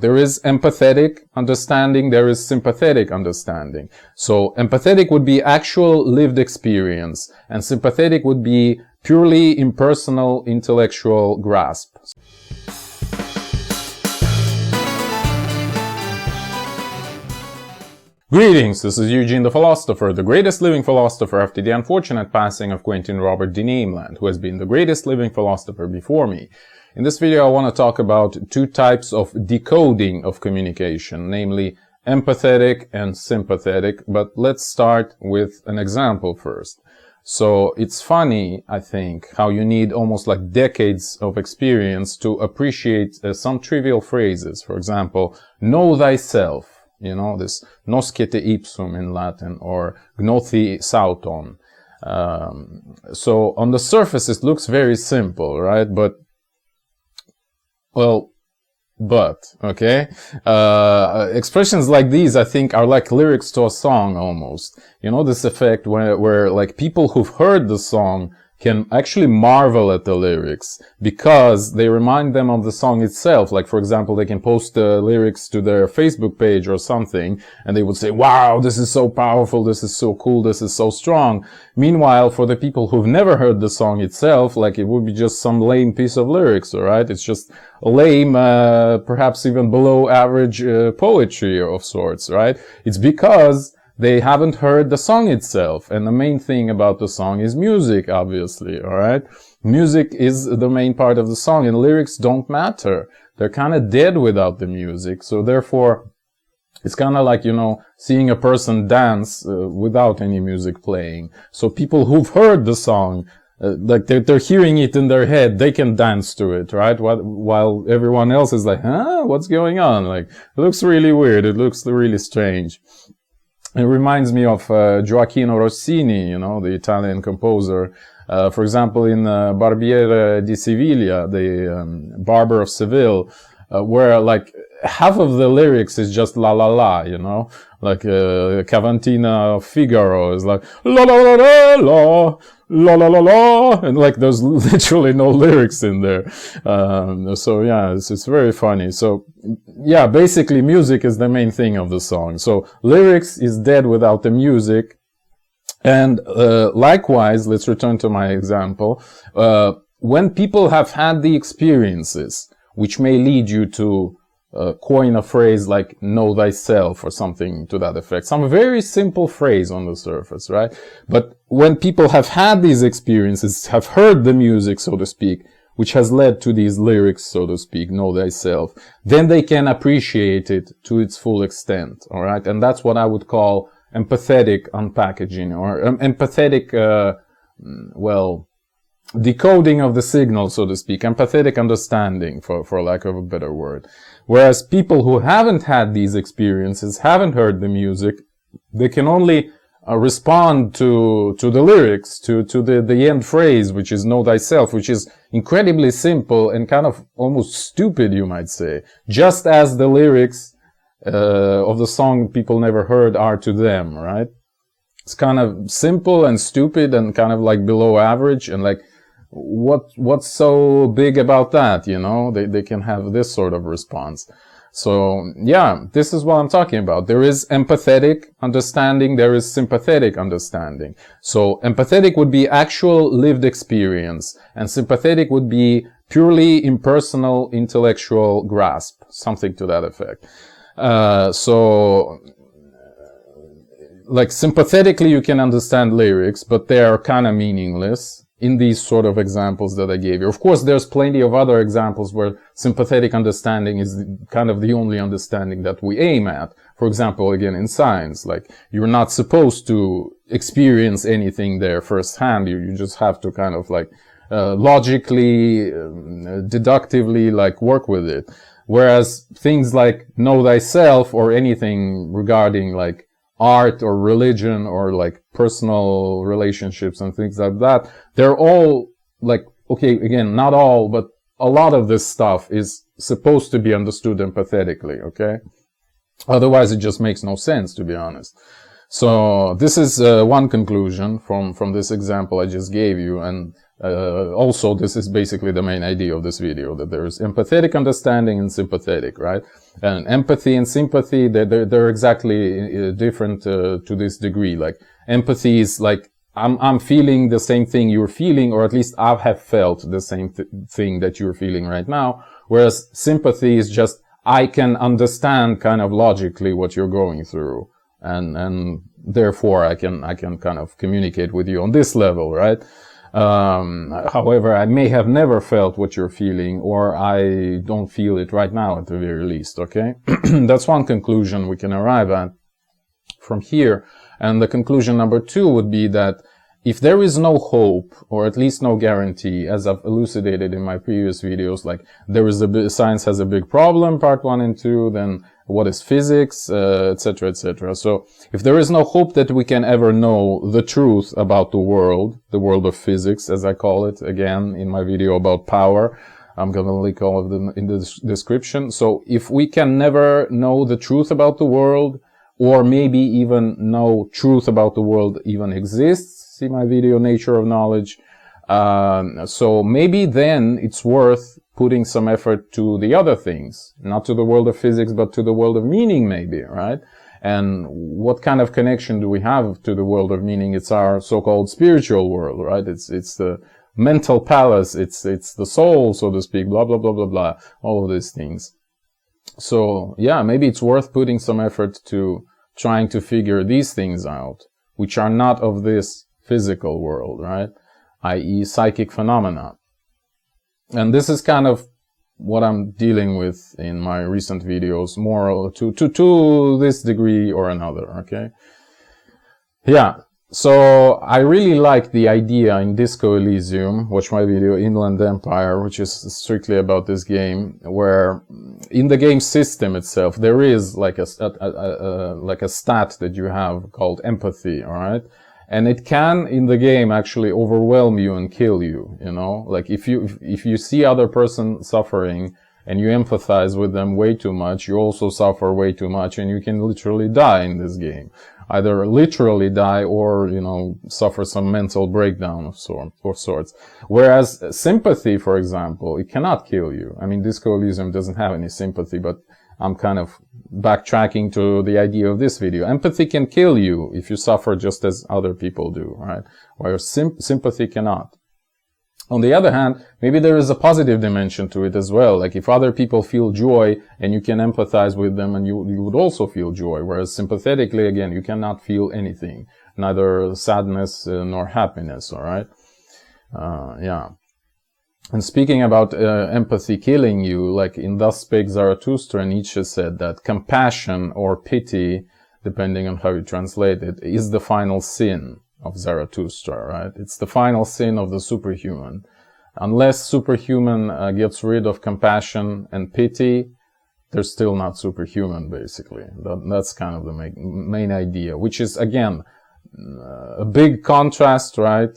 There is empathetic understanding, there is sympathetic understanding. So empathetic would be actual lived experience, and sympathetic would be purely impersonal intellectual grasp. Greetings, this is Eugene the Philosopher, the greatest living philosopher after the unfortunate passing of Quentin Robert de Nameland, who has been the greatest living philosopher before me. In this video I want to talk about two types of decoding of communication, namely empathetic and sympathetic, but let's start with an example first. So it's funny, I think, how you need almost like decades of experience to appreciate some trivial phrases. For example, know thyself. You know, this noscete ipsum in Latin, or gnoti sauton. So on the surface it looks very simple, right? Okay? Expressions like these, I think, are like lyrics to a song almost. You know, this effect where like people who've heard the song can actually marvel at the lyrics because they remind them of the song itself. Like, for example, they can post the lyrics to their Facebook page or something, and they would say, wow, this is so powerful, this is so cool, this is so strong. Meanwhile, for the people who've never heard the song itself, like, it would be just some lame piece of lyrics, alright? It's just lame, perhaps even below average poetry of sorts, right? It's because they haven't heard the song itself, and the main thing about the song is music, obviously, alright? Music is the main part of the song, and lyrics don't matter. They're kind of dead without the music, so therefore, it's kind of like, you know, seeing a person dance without any music playing. So people who've heard the song, like they're hearing it in their head, they can dance to it, right? While everyone else is like, huh, what's going on? Like, it looks really weird, it looks really strange. It reminds me of Gioacchino Rossini, you know, the Italian composer. For example, in Barbiere di Siviglia, the Barber of Seville, where like half of the lyrics is just la la la, you know, like Cavantina of Figaro is like la la la la la. La la la la, and like there's literally no lyrics in there. So yeah, it's very funny. So yeah, basically music is the main thing of the song. So lyrics is dead without the music. And likewise, let's return to my example. When people have had the experiences, which may lead you to coin a phrase like know thyself or something to that effect. Some very simple phrase on the surface, right? But when people have had these experiences, have heard the music, so to speak, which has led to these lyrics, so to speak, know thyself, then they can appreciate it to its full extent, alright? And that's what I would call empathetic unpackaging, or empathetic, decoding of the signal, so to speak, empathetic understanding, for lack of a better word. Whereas people who haven't had these experiences, haven't heard the music, they can only respond to the lyrics, to the end phrase, which is know thyself, which is incredibly simple and kind of almost stupid, you might say, just as the lyrics of the song people never heard are to them, right? It's kind of simple and stupid and kind of like below average, and like, what's so big about that, you know? They can have this sort of response. So yeah, this is what I'm talking about. There is empathetic understanding, there is sympathetic understanding. So empathetic would be actual lived experience, and sympathetic would be purely impersonal intellectual grasp, something to that effect. So like sympathetically you can understand lyrics, but they are kind of meaningless in these sort of examples that I gave you. Of course, there's plenty of other examples where sympathetic understanding is kind of the only understanding that we aim at. For example, again, in science, like, you're not supposed to experience anything there firsthand. You just have to kind of like, logically, deductively, like, work with it. Whereas things like know thyself or anything regarding like art or religion or like personal relationships and things like that, they're all like, okay, again, not all, but a lot of this stuff is supposed to be understood empathetically, okay? Otherwise it just makes no sense, to be honest. So this is one conclusion from this example I just gave you, and Also, this is basically the main idea of this video, that there's empathetic understanding and sympathetic, right? And empathy and sympathy, they're exactly different to this degree. Like, empathy is like, I'm feeling the same thing you're feeling, or at least I have felt the same thing that you're feeling right now. Whereas sympathy is just, I can understand kind of logically what you're going through. And therefore I can kind of communicate with you on this level, right? However, I may have never felt what you're feeling, or I don't feel it right now at the very least, okay? That's one conclusion we can arrive at from here. And the conclusion number 2 would be that if there is no hope, or at least no guarantee, as I've elucidated in my previous videos, like there is science has a big problem, part 1 and 2, then what is physics, etc., etc. So if there is no hope that we can ever know the truth about the world of physics, as I call it, again, in my video about power, I'm going to link all of them in the description. So if we can never know the truth about the world, or maybe even no truth about the world even exists, see my video, Nature of Knowledge. So maybe then it's worth putting some effort to the other things, not to the world of physics, but to the world of meaning maybe, right? And what kind of connection do we have to the world of meaning? It's our so-called spiritual world, right? It's the mental palace, it's the soul, so to speak, blah, blah, blah, blah, blah, all of these things. So, yeah, maybe it's worth putting some effort to trying to figure these things out, which are not of this physical world, right? i.e. psychic phenomena. And this is kind of what I'm dealing with in my recent videos, more to this degree or another, okay? Yeah, so I really like the idea in Disco Elysium, watch my video Inland Empire, which is strictly about this game, where in the game system itself, there is like a stat that you have called empathy, alright? And it can, in the game, actually overwhelm you and kill you, you know? Like, if you see other person suffering and you empathize with them way too much, you also suffer way too much, and you can literally die in this game. Either literally die or, you know, suffer some mental breakdown of sorts. Whereas sympathy, for example, it cannot kill you. I mean, Disco Elysium doesn't have any sympathy, but I'm kind of backtracking to the idea of this video. Empathy can kill you if you suffer just as other people do, right? Whereas sympathy cannot. On the other hand, maybe there is a positive dimension to it as well. Like if other people feel joy and you can empathize with them, and you would also feel joy. Whereas sympathetically, again, you cannot feel anything, neither sadness nor happiness, alright? Yeah. And speaking about empathy killing you, like in Thus Spake Zarathustra, Nietzsche said that compassion or pity, depending on how you translate it, is the final sin of Zarathustra, right? It's the final sin of the superhuman. Unless superhuman gets rid of compassion and pity, they're still not superhuman, basically. That's kind of the main idea, which is, again, a big contrast, right,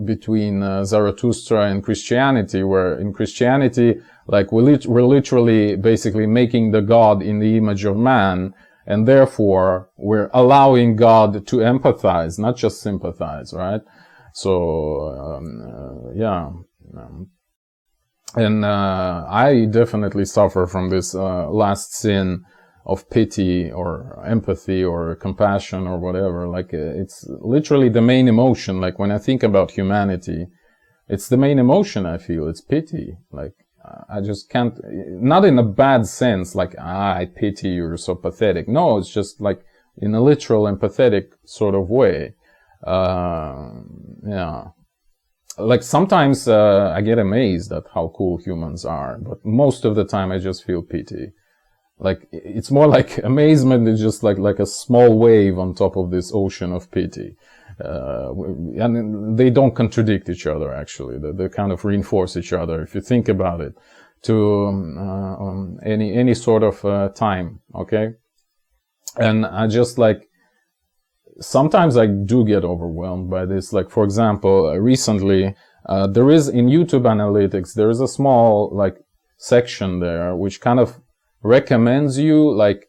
between Zarathustra and Christianity, where in Christianity, like, we're literally basically making the God in the image of man, and therefore we're allowing God to empathize, not just sympathize, right? So, yeah. And I definitely suffer from this last sin of pity or empathy or compassion or whatever. Like, it's literally the main emotion. Like, when I think about humanity, it's the main emotion I feel. It's pity. Like, I just can't, not in a bad sense, like, I pity you, you're so pathetic. No, it's just like in a literal empathetic sort of way. Yeah. Like, sometimes I get amazed at how cool humans are, but most of the time I just feel pity. Like, it's more like amazement is just like a small wave on top of this ocean of pity. And they don't contradict each other, actually. They kind of reinforce each other, if you think about it, to any sort of time, okay? And I just, like, sometimes I do get overwhelmed by this. Like, for example, recently, there is, in YouTube Analytics, there is a small, like, section there which kind of recommends you, like,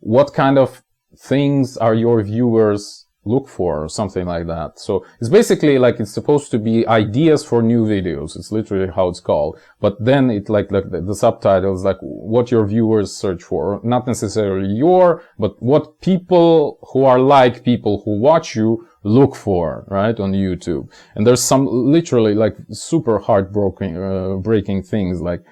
what kind of things are your viewers look for, or something like that. So it's basically like it's supposed to be ideas for new videos. It's literally how it's called. But then it like the subtitle is like what your viewers search for. Not necessarily but what people who are like people who watch you look for, right, on YouTube. And there's some literally like super breaking things, like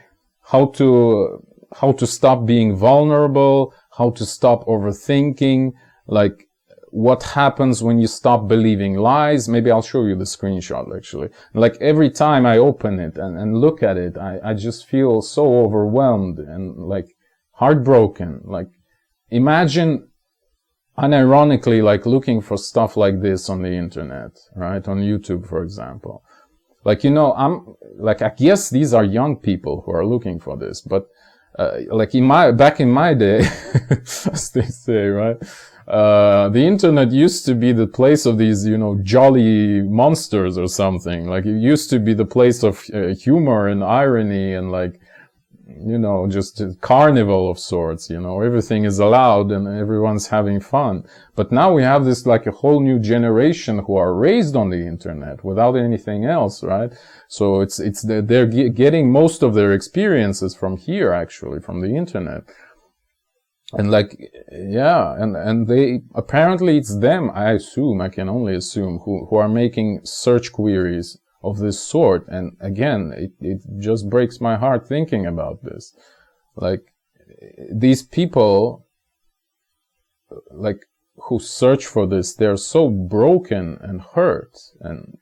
how to stop being vulnerable, how to stop overthinking, like what happens when you stop believing lies. Maybe I'll show you the screenshot actually. Like every time I open it and look at it, I just feel so overwhelmed and like heartbroken. Like imagine unironically like looking for stuff like this on the internet, right? On YouTube, for example. Like, you know, I guess these are young people who are looking for this, but like back in my day, as they say, right? The internet used to be the place of these, you know, jolly monsters or something. Like it used to be the place of humor and irony and like, you know, just a carnival of sorts, you know, everything is allowed and everyone's having fun. But now we have this like a whole new generation who are raised on the internet without anything else, right? So they're getting most of their experiences from here, actually, from the internet. And like, yeah, and they, apparently it's them, I assume, I can only assume, who are making search queries of this sort. And again, it just breaks my heart thinking about this. Like, these people, like, who search for this, they're so broken and hurt, and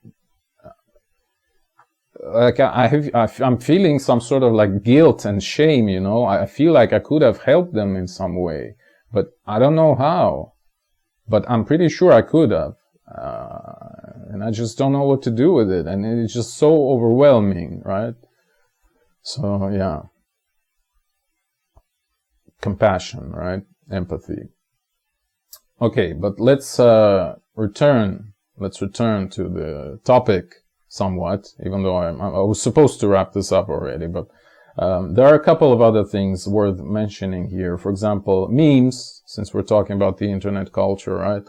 like I'm feeling some sort of like guilt and shame, you know. I feel like I could have helped them in some way, but I don't know how. But I'm pretty sure I could have. And I just don't know what to do with it. And it's just so overwhelming, right? So, yeah. Compassion, right? Empathy. Okay, but let's return to the topic somewhat, even though I was supposed to wrap this up already, but there are a couple of other things worth mentioning here. For example, memes, since we're talking about the internet culture, right?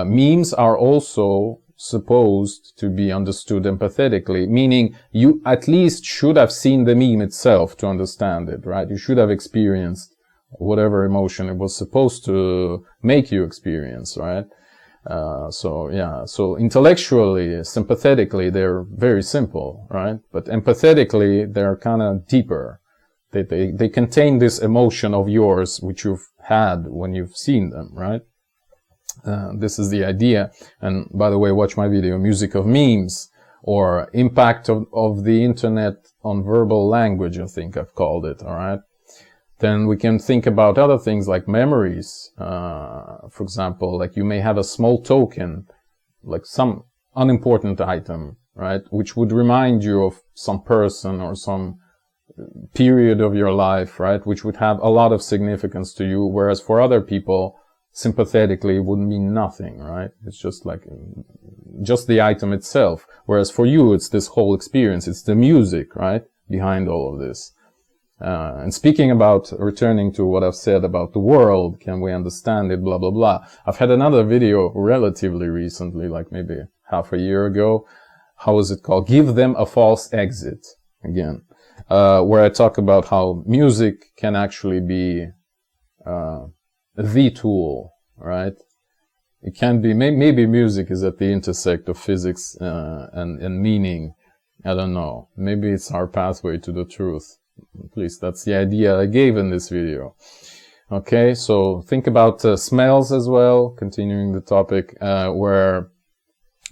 Memes are also supposed to be understood empathetically, meaning you at least should have seen the meme itself to understand it, right? You should have experienced whatever emotion it was supposed to make you experience, right? So intellectually, sympathetically, they're very simple, right? But empathetically, they're kind of deeper. They contain this emotion of yours, which you've had when you've seen them, right? This is the idea. And by the way, watch my video, Music of Memes, or Impact of the Internet on Verbal Language, I think I've called it, alright? Then we can think about other things like memories. For example, like you may have a small token, like some unimportant item, right? Which would remind you of some person or some period of your life, right? Which would have a lot of significance to you, whereas for other people, sympathetically, it would mean nothing, right? It's just like, just the item itself. Whereas for you, it's this whole experience. It's the music, right? Behind all of this. And speaking about, returning to what I've said about the world, can we understand it, blah, blah, blah. I've had another video relatively recently, like maybe half a year ago. How is it called? Give Them a False Exit, again. Where I talk about how music can actually be, the tool, right? It can be, maybe music is at the intersect of physics, and meaning. I don't know. Maybe it's our pathway to the truth. At least that's the idea I gave in this video. Okay, so think about smells as well, continuing the topic, where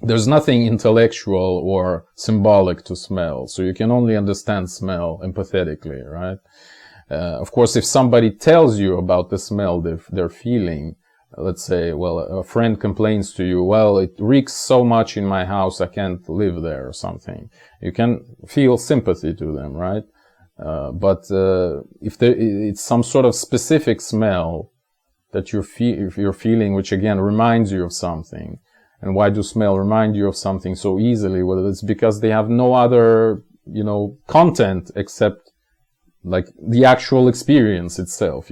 there's nothing intellectual or symbolic to smell, so you can only understand smell empathetically, right? Of course, if somebody tells you about the smell they're feeling, let's say, well, a friend complains to you, well, it reeks so much in my house, I can't live there, or something. You can feel sympathy to them, right? But if it's some sort of specific smell that you're feeling, which again reminds you of something. And why do smell remind you of something so easily? Well, it's because they have no other, content except like the actual experience itself,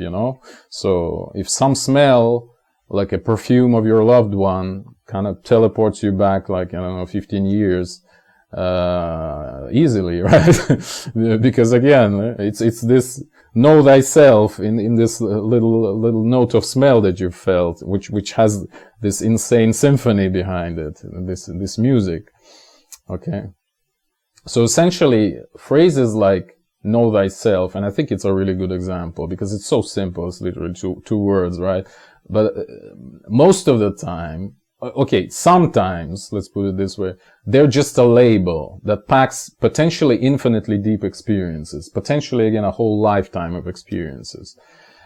So if some smell like a perfume of your loved one kind of teleports you back, like, I don't know, 15 years, easily, right? Because again, it's this know thyself in this little note of smell that you felt, which has this insane symphony behind it, this music. Okay. So essentially, phrases like know thyself, and I think it's a really good example because it's so simple, it's literally two words, right? But most of the time, okay, sometimes, let's put it this way, they're just a label that packs potentially infinitely deep experiences, potentially, again, a whole lifetime of experiences.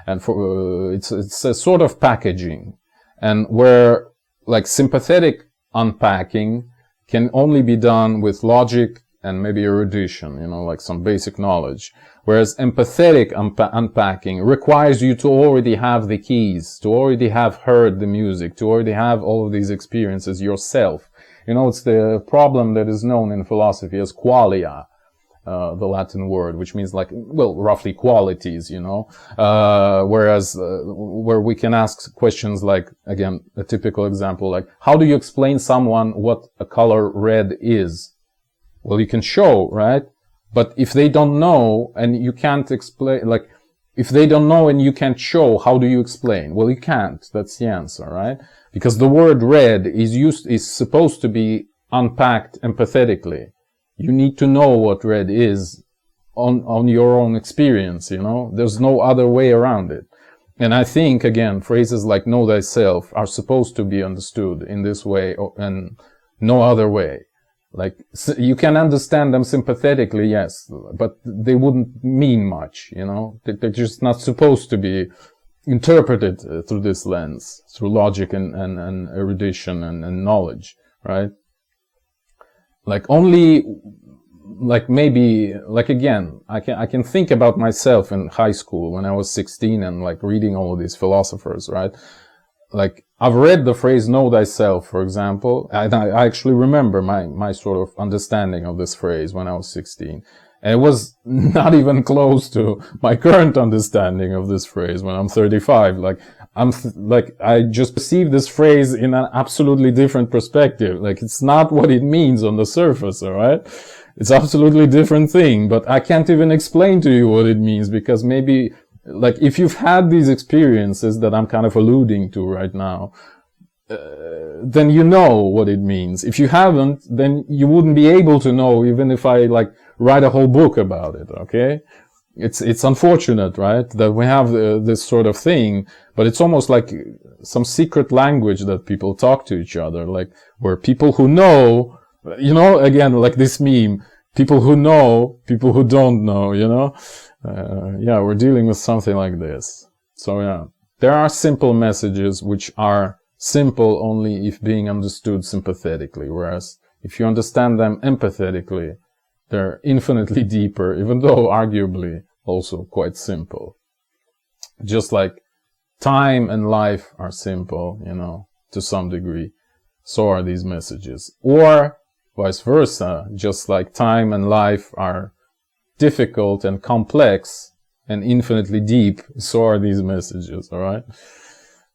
And for it's a sort of packaging, and where, like, sympathetic unpacking can only be done with logic and maybe erudition, you know, like some basic knowledge. Whereas empathetic unpacking requires you to already have the keys, to already have heard the music, to already have all of these experiences yourself. You know, it's the problem that is known in philosophy as qualia, the Latin word, which means, like, well, roughly qualities, you know. Whereas, where we can ask questions like, again, a typical example, like, how do you explain someone what a color red is? Well, you can show, right? But if they don't know and you can't explain, like, if they don't know and you can't show, how do you explain? Well, you can't. That's the answer, right? Because the word red is supposed to be unpacked empathetically. You need to know what red is on your own experience, you know? There's no other way around it. And I think, again, phrases like know thyself are supposed to be understood in this way and no other way. Like, you can understand them sympathetically, yes, but they wouldn't mean much, you know? They're just not supposed to be interpreted through this lens, through logic and erudition and knowledge, right? Like, only, like, maybe, like, again, I can think about myself in high school when I was 16 and, like, reading all of these philosophers, right? Like, I've read the phrase know thyself, for example. I actually remember my sort of understanding of this phrase when I was 16. And it was not even close to my current understanding of this phrase when I'm 35. Like, I just perceive this phrase in an absolutely different perspective. Like, it's not what it means on the surface, alright? It's absolutely different thing, but I can't even explain to you what it means because maybe, like, if you've had these experiences that I'm kind of alluding to right now, then you know what it means. If you haven't, then you wouldn't be able to know even if I, like, write a whole book about it, okay? It's unfortunate, right, that we have this sort of thing, but it's almost like some secret language that people talk to each other, like, where people who know, you know, again, like this meme, people who know, people who don't know, you know? Yeah, we're dealing with something like this. So yeah, there are simple messages which are simple only if being understood sympathetically, whereas if you understand them empathetically, they're infinitely deeper, even though arguably also quite simple. Just like time and life are simple, you know, to some degree, so are these messages. Or vice versa, just like time and life are difficult and complex and infinitely deep, so are these messages, alright?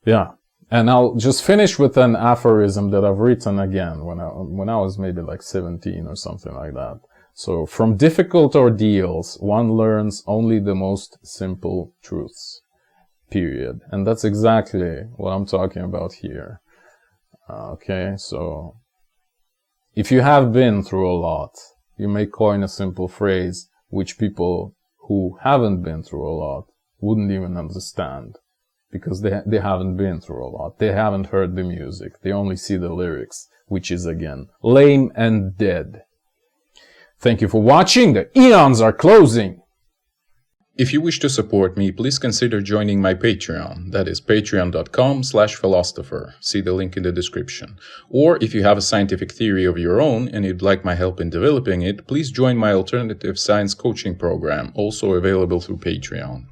Yeah. And I'll just finish with an aphorism that I've written again when I was maybe like 17 or something like that. So, from difficult ordeals, one learns only the most simple truths. Period. And that's exactly what I'm talking about here. Okay, so if you have been through a lot, you may coin a simple phrase which people who haven't been through a lot wouldn't even understand, because they haven't been through a lot. They haven't heard the music. They only see the lyrics, which is, again, lame and dead. Thank you for watching. The eons are closing. If you wish to support me, please consider joining my Patreon. That is patreon.com/philosopher. See the link in the description. Or if you have a scientific theory of your own and you'd like my help in developing it, please join my alternative science coaching program, also available through Patreon.